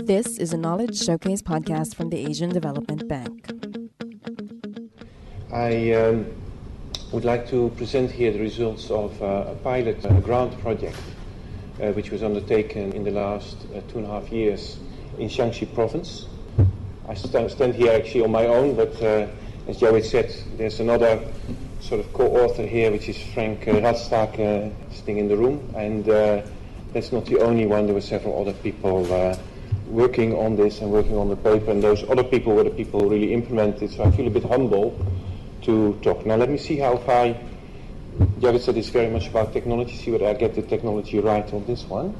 This is a Knowledge Showcase podcast from the Asian Development Bank. I would like to present here the results of a pilot grant project which was undertaken in the last 2.5 years in Shanxi province. I stand here actually on my own, but as Joey said, there's another sort of co-author here, which is Frank Radstake, sitting in the room, and that's not the only one. There were several other people working on this and working on the paper, and those other people were the people who really implemented, so I feel a bit humble to talk. Now let me see how far. Jared said it's very much about technology, see whether I get the technology right on this one.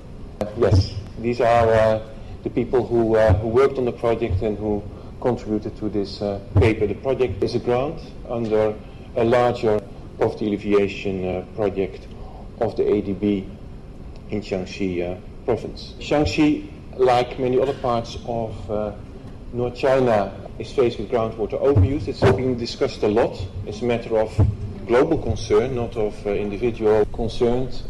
Yes, these are the people who worked on the project and who contributed to this paper. The project is a grant under a larger poverty alleviation project of the ADB in Shanxi province. Shanxi, like many other parts of North China, is faced with groundwater overuse. It's been discussed a lot. It's a matter of global concern, not of individual concerns.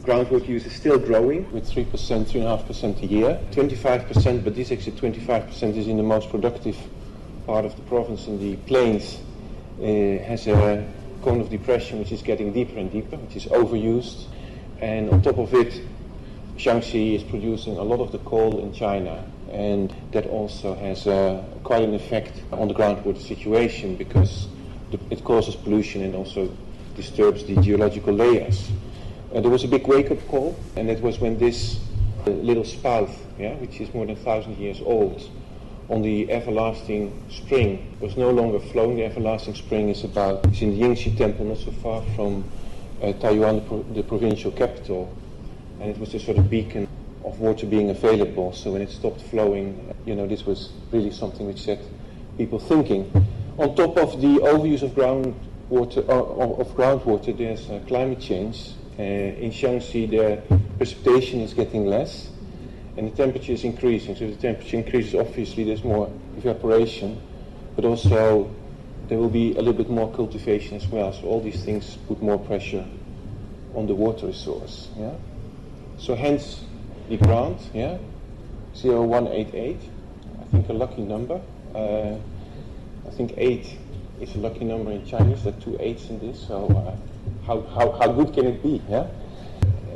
Groundwater use is still growing with 3%, 3.5% a year. 25%, but this actually 25% is in the most productive part of the province, in the plains, has a cone of depression which is getting deeper and deeper, which is overused. And on top of it, Shanxi is producing a lot of the coal in China, and that also has quite an effect on the groundwater situation because it causes pollution and also disturbs the geological layers. There was a big wake-up call, and that was when this little spout, which is more than 1,000 years old, on the everlasting spring was no longer flowing. The everlasting spring is in the Yingxi temple, not so far from Taiyuan, the provincial capital, and it was a sort of beacon of water being available. So when it stopped flowing, this was really something which set people thinking. On top of the overuse of groundwater, there's climate change. In Shanxi, the precipitation is getting less, and the temperature is increasing. So if the temperature increases, obviously there's more evaporation, but also there will be a little bit more cultivation as well. So all these things put more pressure on the water resource. So hence the grant, 0188. I think a lucky number. I think 8 is a lucky number in Chinese. There are 2 8s in this. So how good can it be?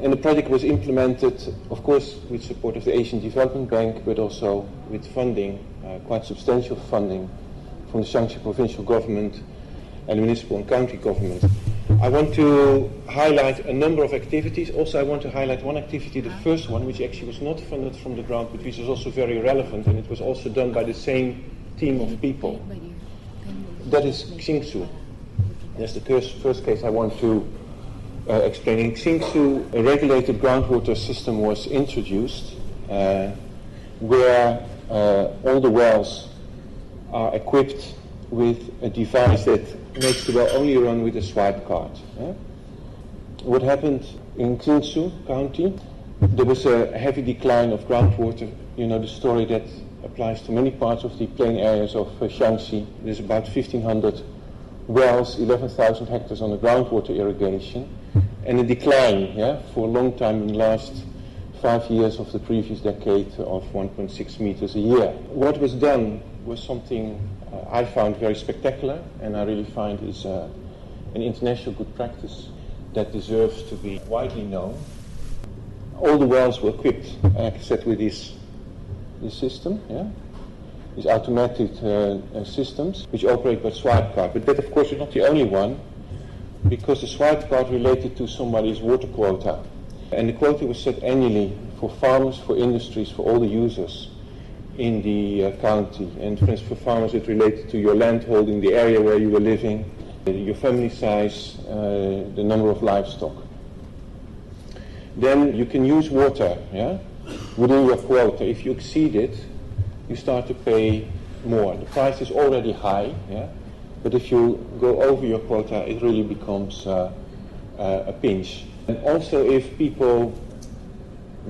And the project was implemented, of course, with support of the Asian Development Bank, but also with funding, quite substantial funding from the Shanxi provincial government and the municipal and county government. I want to highlight a number of activities. Also, I want to highlight one activity, the first one, which actually was not funded from the grant, but which is also very relevant, and it was also done by the same team of people. That is Xingsu. That's the first case I want to explain. In Xingsu, a regulated groundwater system was introduced where all the wells are equipped with a device that makes the well only run with a swipe card. What happened in Xingsu County, there was a heavy decline of groundwater. The story that applies to many parts of the plain areas of Shanxi. There's about 1,500 wells, 11,000 hectares on the groundwater irrigation, and a decline for a long time in the last 5 years of the previous decade of 1.6 meters a year. What was done was something I found very spectacular, and I really find is an international good practice that deserves to be widely known. All the wells were equipped, like I said, with this system, these automatic systems which operate by swipe card. But that, of course, is not the only one, because the swipe card related to somebody's water quota. And the quota was set annually for farmers, for industries, for all the users in the county. And for instance, for farmers, it related to your land holding, the area where you were living, your family size, the number of livestock. Then you can use water within your quota. If you exceed it, you start to pay more. The price is already high, but if you go over your quota, it really becomes a pinch. And also, if people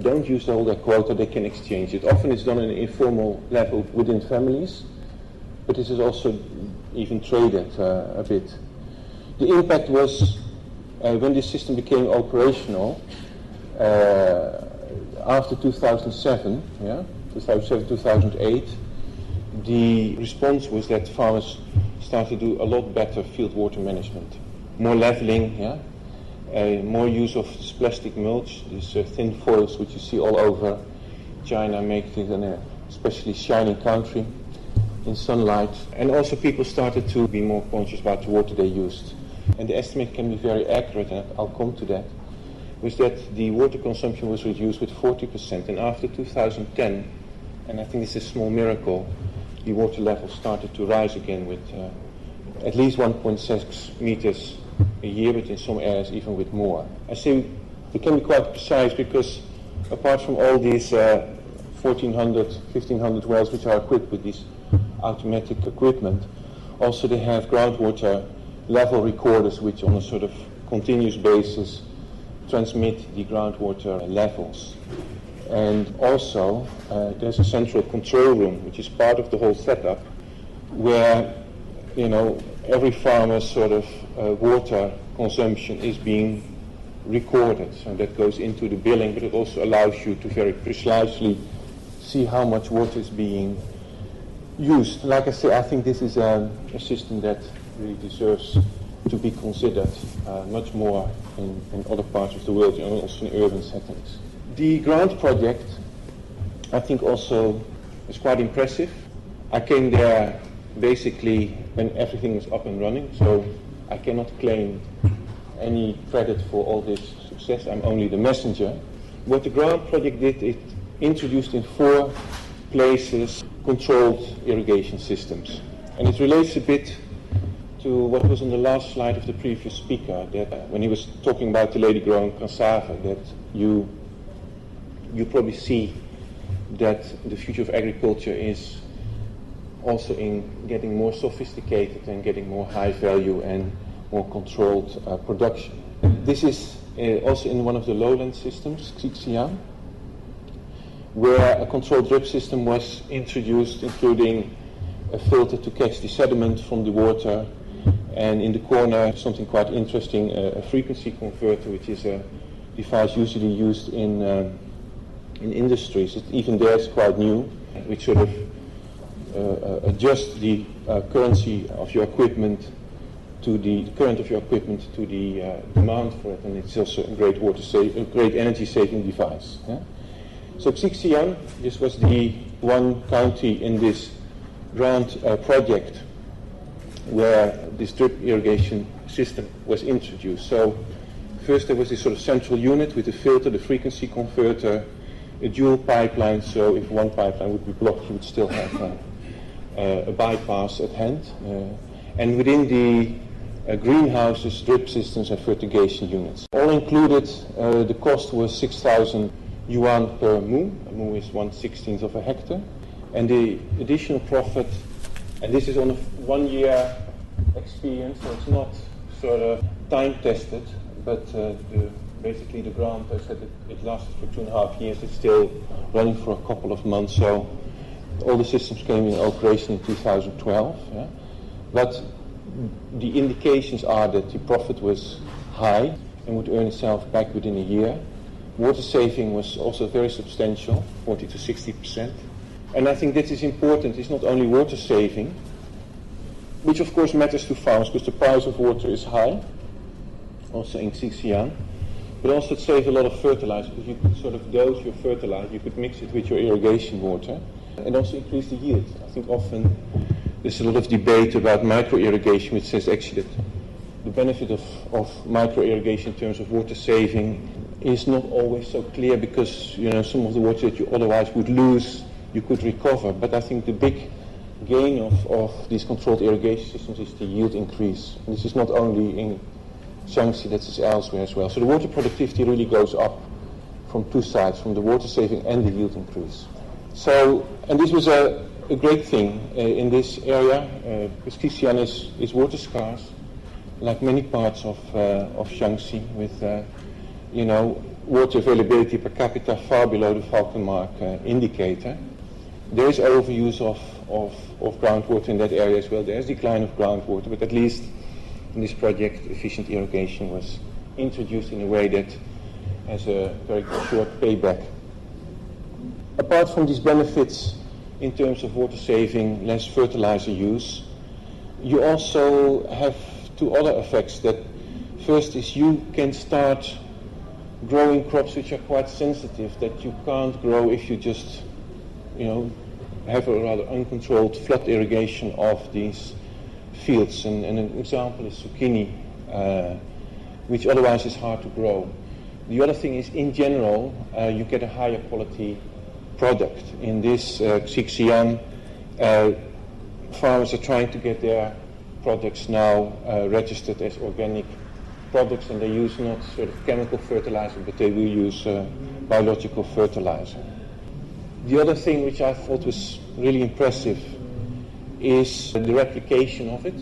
don't use all their quota, they can exchange it. Often it's done on an informal level within families, but this is also even traded a bit. The impact was, when this system became operational, after 2007, 2008, the response was that farmers started to do a lot better field water management. More leveling, more use of this plastic mulch, these thin foils which you see all over China, make it an especially shiny country in sunlight. And also people started to be more conscious about the water they used. And the estimate can be very accurate, and I'll come to that, was that the water consumption was reduced with 40%. And after 2010, and I think this is a small miracle, the water level started to rise again with at least 1.6 meters a year, but in some areas even with more. I say we can be quite precise because apart from all these 1,400, 1,500 wells which are equipped with this automatic equipment, also they have groundwater level recorders which on a sort of continuous basis transmit the groundwater levels. And also there's a central control room which is part of the whole setup where, you know, every farmer's sort of water consumption is being recorded. So that goes into the billing, but it also allows you to very precisely see how much water is being used. Like I say, I think this is a system that really deserves to be considered much more in other parts of the world, and also in urban settings. The grant project, I think, also is quite impressive. I came there basically when everything was up and running, so I cannot claim any credit for all this success. I'm only the messenger. What the grant project did, it introduced in 4 places controlled irrigation systems. And it relates a bit to what was on the last slide of the previous speaker, that when he was talking about the lady-grown cassava, that you probably see that the future of agriculture is also in getting more sophisticated and getting more high value and more controlled production. This is also in one of the lowland systems, Xixian, where a controlled drip system was introduced, including a filter to catch the sediment from the water, and in the corner something quite interesting, a frequency converter, which is a device usually used in industries. Even there it's quite new, which sort of adjusts the currency of your equipment to the current of your equipment to the demand for it, and it's also a great great energy saving device. Yeah? So Xixian, this was the one county in this grant project where this drip irrigation system was introduced. So first there was this sort of central unit with the filter, the frequency converter, a dual pipeline, so if one pipeline would be blocked you would still have a bypass at hand. And within the greenhouses, drip systems and fertigation units. All included, the cost was 6,000 yuan per mu. A mu is 1/16 of a hectare. And the additional profit, and this is on a 1-year experience, so it's not sort of time tested, but basically the grant, I said it lasted for 2.5 years. It's still running for a couple of months, so all the systems came in operation in 2012. Yeah? But the indications are that the profit was high and would earn itself back within a year. Water saving was also very substantial, 40 to 60%. And I think this is important. It's not only water saving, which of course matters to farmers because the price of water is high, also in Xixian, but also it saves a lot of fertilizer because you could sort of dose your fertilizer, you could mix it with your irrigation water, and also increase the yield. I think often there's a lot of debate about micro-irrigation, which says actually that the benefit of micro-irrigation in terms of water saving is not always so clear because, you know, some of the water that you otherwise would lose, you could recover. But I think the big gain of these controlled irrigation systems is the yield increase. And this is not only in Shanxi, that is elsewhere as well. So the water productivity really goes up from 2 sides, from the water saving and the yield increase. So, and this was a great thing in this area, because Xixian is water scarce, like many parts of Shanxi, with water availability per capita far below the Falkenmark indicator. There is overuse of groundwater in that area as well. There is decline of groundwater, but at least in this project, efficient irrigation was introduced in a way that has a very short payback apart from these benefits in terms of water saving, less fertilizer use, you also have two other effects. That first is you can start growing crops which are quite sensitive, that you can't grow if you just, have a rather uncontrolled flood irrigation of these fields. And an example is zucchini, which otherwise is hard to grow. The other thing is, in general, you get a higher quality product. In this Xixian, farmers are trying to get their products now registered as organic products, and they use not sort of chemical fertilizer, but they will use biological fertilizer. The other thing which I thought was really impressive is the replication of it.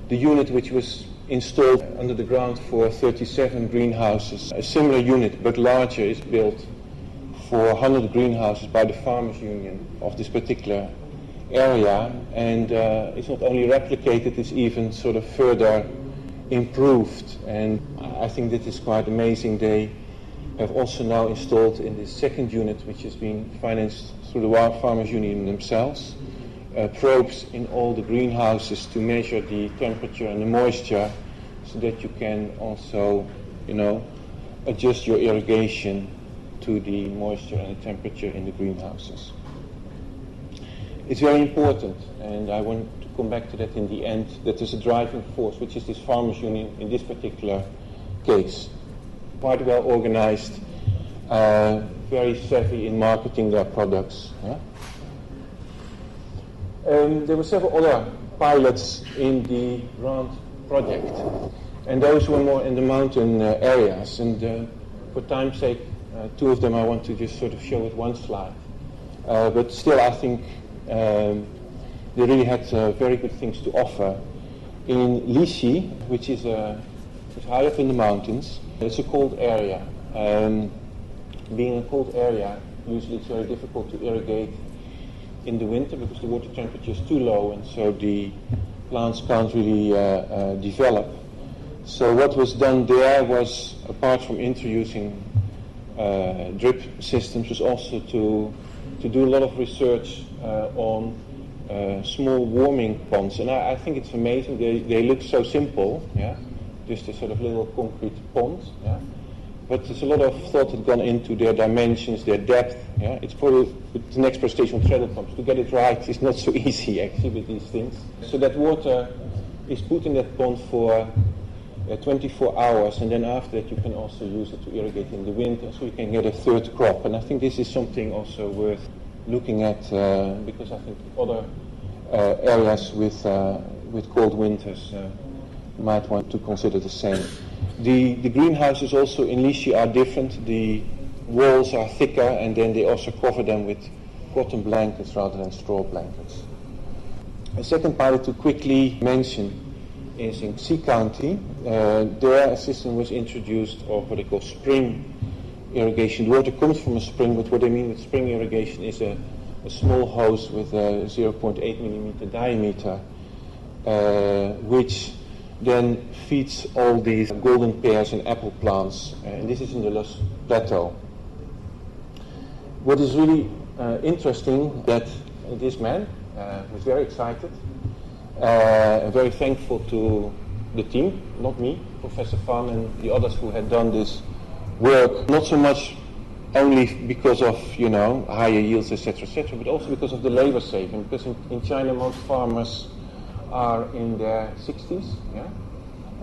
The unit which was installed under the ground for 37 greenhouses. A similar unit, but larger, is built for 100 greenhouses by the Farmers Union of this particular area, and it's not only replicated, it's even sort of further improved, and I think that is quite amazing. They have also now installed in this second unit, which is being financed through the Farmers Union themselves, probes in all the greenhouses to measure the temperature and the moisture, so that you can also, adjust your irrigation to the moisture and the temperature in the greenhouses. It's very important, and I want to come back to that in the end, that there's a driving force, which is this Farmers Union in this particular case. Quite well organized, very savvy in marketing their products. Yeah? There were several other pilots in the grant project, and those were more in the mountain areas. And for time's sake, two of them I want to just sort of show with one slide. But still, I think they really had very good things to offer. In Lishi, which is high up in the mountains, it's a cold area. Being a cold area, usually it's very difficult to irrigate in the winter because the water temperature is too low, and so the plants can't really develop. So what was done there was, apart from introducing drip systems, was also to do a lot of research on small warming ponds. And I think it's amazing. They look so simple, yeah, just a sort of little concrete pond, yeah. But there's a lot of thought had gone into their dimensions, their depth. Yeah, it's probably the next presentation on treadle pumps. To get it right is not so easy actually with these things. So that water is put in that pond for 24 hours, and then after that you can also use it to irrigate in the winter, so you can get a third crop. And I think this is something also worth looking at because I think other areas with cold winters might want to consider the same. The greenhouses also in Lishi are different. The walls are thicker, and then they also cover them with cotton blankets rather than straw blankets. A second pilot to quickly mention is in Xi County. There a system was introduced of what they call spring irrigation. The water comes from a spring, but what they mean with spring irrigation is a small hose with a 0.8 millimeter diameter, which then feeds all these golden pears and apple plants, and this is in the Los Plateau. What is really interesting that this man was very excited, very thankful to the team, not me, Professor Fan and the others who had done this work, not so much only because of higher yields, etc., but also because of the labor saving. Because in China most farmers are in their 60s, yeah?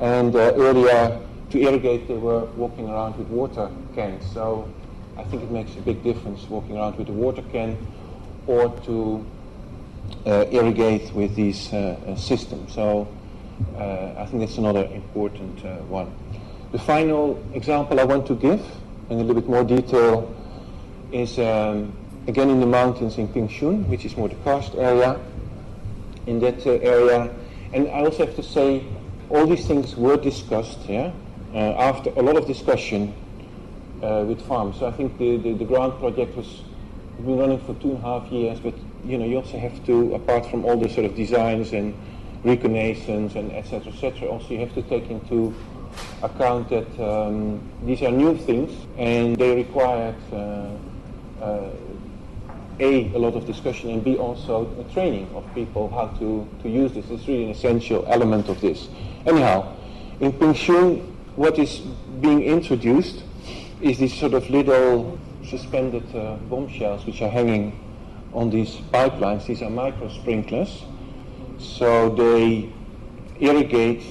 And earlier to irrigate they were walking around with water cans. So I think it makes a big difference walking around with a water can or to irrigate with these systems. So I think that's another important one. The final example I want to give in a little bit more detail is again in the mountains in Pingshun, which is more the karst area. In that area, and I also have to say, all these things were discussed after a lot of discussion with farmers. So I think the grant project was been running for 2.5 years, but you also have to, apart from all the sort of designs and reconnaissance and etc., also you have to take into account that these are new things and they required A lot of discussion, and B, also a training of people how to use this. It's really an essential element of this. Anyhow, in Pingxun, what is being introduced is these sort of little suspended bombshells which are hanging on these pipelines. These are micro sprinklers. So they irrigate.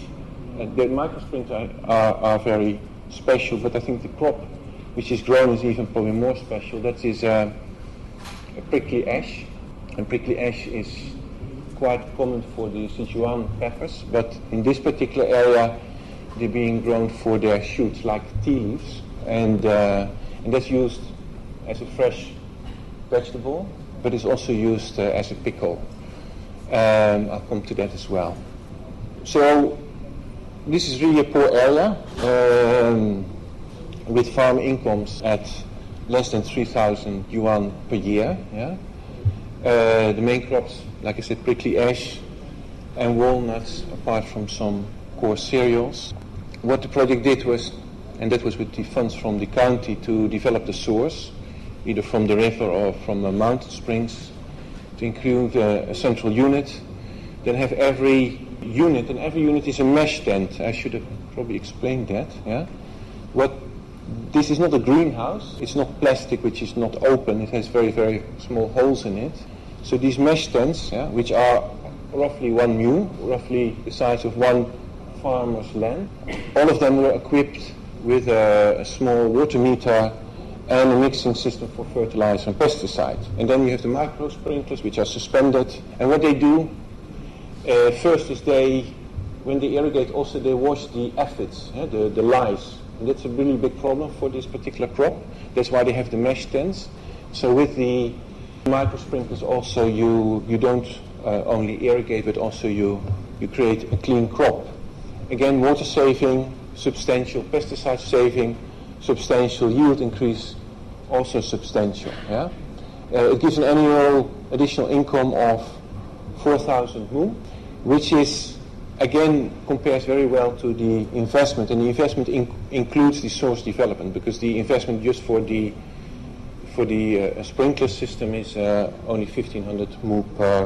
The micro sprinklers are very special, but I think the crop which is grown is even probably more special. That is a prickly ash, and prickly ash is quite common for the Sichuan peppers, but in this particular area they're being grown for their shoots, like tea leaves, and that's used as a fresh vegetable, but it's also used as a pickle. I'll come to that as well. So this is really a poor area with farm incomes at less than 3,000 yuan per year. Yeah? The main crops, like I said, prickly ash and walnuts, apart from some coarse cereals. What the project did was, and that was with the funds from the county, to develop the source, either from the river or from the mountain springs, to include a central unit, then have every unit, and every unit is a mesh tent. I should have probably explained that. Yeah? This is not a greenhouse. It's not plastic, which is not open. It has very, very small holes in it. So these mesh tents, yeah, which are roughly 1 mu, roughly the size of one farmer's land, all of them were equipped with a small water meter and a mixing system for fertilizer and pesticide. And then you have the micro sprinklers, which are suspended. And what they do first is when they irrigate, also they wash the aphids, yeah, the lice. And that's a really big problem for this particular crop. That's why they have the mesh tents. So with the micro sprinklers also you don't only irrigate, but also you create a clean crop. Again, water saving, substantial pesticide saving, substantial yield increase, also substantial. Yeah? It gives an annual additional income of 4,000 mu, which is, again, compares very well to the investment, and the investment includes the source development, because the investment just for the sprinkler system is only 1,500 mu per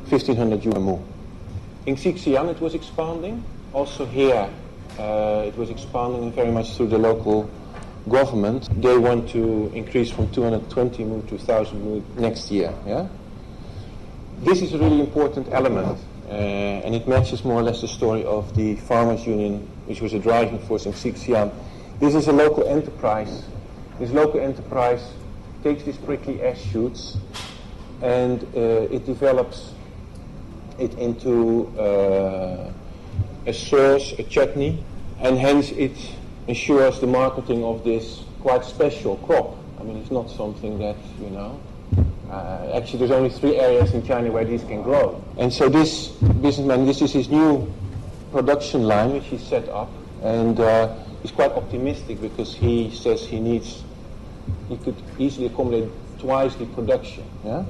1,500 yuan mu. In Xixian it was expanding. Also here it was expanding very much through the local government. They want to increase from 220 mu to 1,000 mu next year. Yeah? This is a really important element. And it matches more or less the story of the Farmers Union, which was a driving force in Xixian. This is a local enterprise. This local enterprise takes these prickly ash shoots and it develops it into a sauce, a chutney, and hence it ensures the marketing of this quite special crop. I mean, it's not something that, actually, there's only 3 areas in China where these can grow. And so this businessman, this is his new production line which he set up, and he's quite optimistic because he says he could easily accommodate twice the production. Yeah?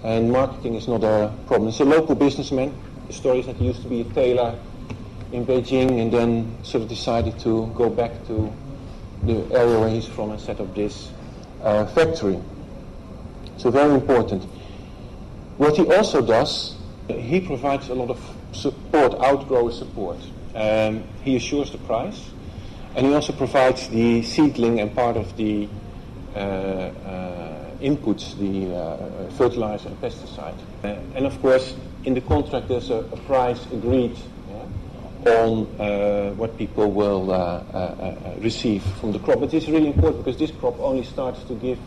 And marketing is not a problem. It's a local businessman. The story is that he used to be a tailor in Beijing and then sort of decided to go back to the area where he's from and set up this factory. So very important. What he also does, he provides a lot of support, outgrower support. He assures the price, and he also provides the seedling and part of the inputs, the fertilizer and pesticide. And of course, in the contract there's a price agreed on what people will receive from the crop. But this is really important because this crop only starts to give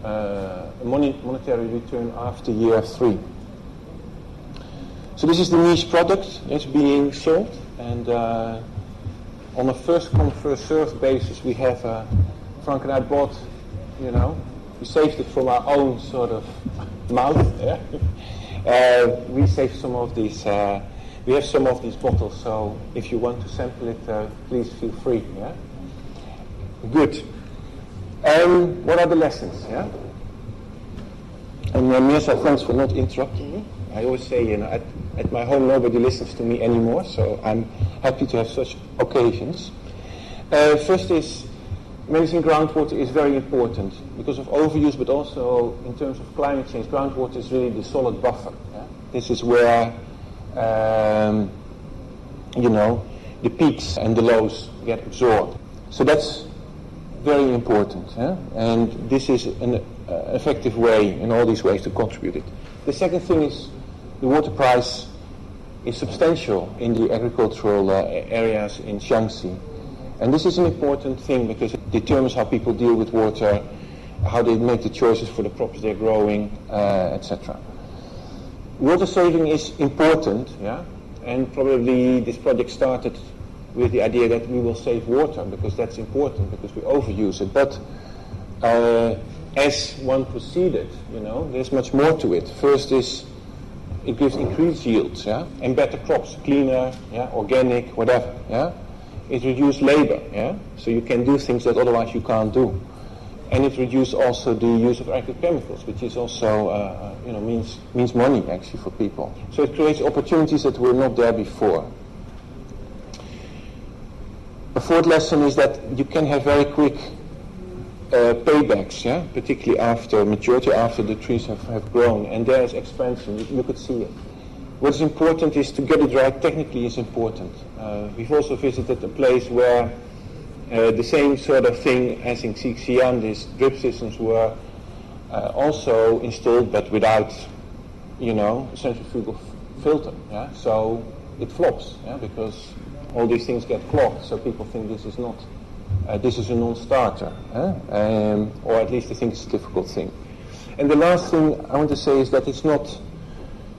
a monetary return after year 3. So this is the niche product that's being sold, and on a first come first served basis we have Frank and I bought, we saved it from our own sort of mouth. Yeah? We saved some of these. We have some of these bottles, so if you want to sample it, please feel free. Yeah. Good. What are the lessons? Yeah. And Mirza, thanks for not interrupting me. I always say, at my home nobody listens to me anymore, so I'm happy to have such occasions. First is managing groundwater is very important because of overuse, but also in terms of climate change. Groundwater is really the solid buffer. Yeah? This is where, the peaks and the lows get absorbed. So that's very important. Yeah? And this is an effective way in all these ways to contribute it. The second thing is the water price is substantial in the agricultural areas in Shanxi. And this is an important thing because it determines how people deal with water, how they make the choices for the crops they're growing, etc. Water saving is important, yeah? And probably this project started with the idea that we will save water because that's important, because we overuse it. But as one proceeded, there's much more to it. First is it gives increased yields, yeah? And better crops, cleaner, yeah? Organic, whatever, yeah? It reduces labor, yeah? So you can do things that otherwise you can't do. And it reduces also the use of agrochemicals, which is also, means money actually for people. So it creates opportunities that were not there before. A fourth lesson is that you can have very quick paybacks, yeah? Particularly after maturity, after the trees have grown, and there is expansion. You could see it. What's important is to get it right technically is important. We've also visited a place where the same sort of thing as in Xi'an, these drip systems were also installed, but without, a centrifugal filter. Yeah? So it flops, yeah? Because all these things get clogged. So people think this is not, this is a non-starter, or at least they think it's a difficult thing. And the last thing I want to say is that it's not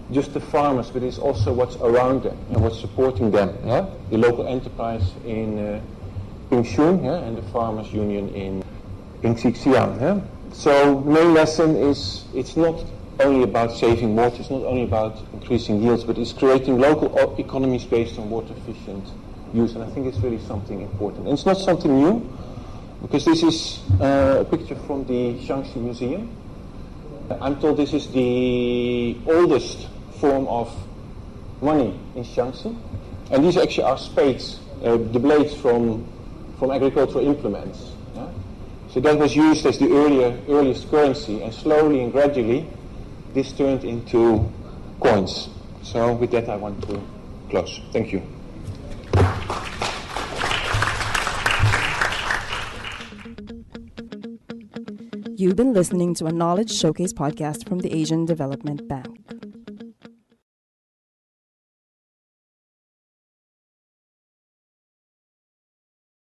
just the farmers, but it's also what's around them and what's supporting them. Yeah? The local enterprise in Pingshun, yeah? And the farmers' union in Xi'an. Yeah? So the main lesson is it's not only about saving water, it's not only about increasing yields, but it's creating local economies based on water efficient use, and I think it's really something important. And it's not something new, because this is a picture from the Shanxi Museum. I'm told this is the oldest form of money in Shanxi, and these actually are spades, the blades from agricultural implements. Yeah? So that was used as the earliest currency, and slowly and gradually this turned into coins. So with that I want to close. Thank you. You've been listening to a Knowledge Showcase podcast from the Asian Development Bank.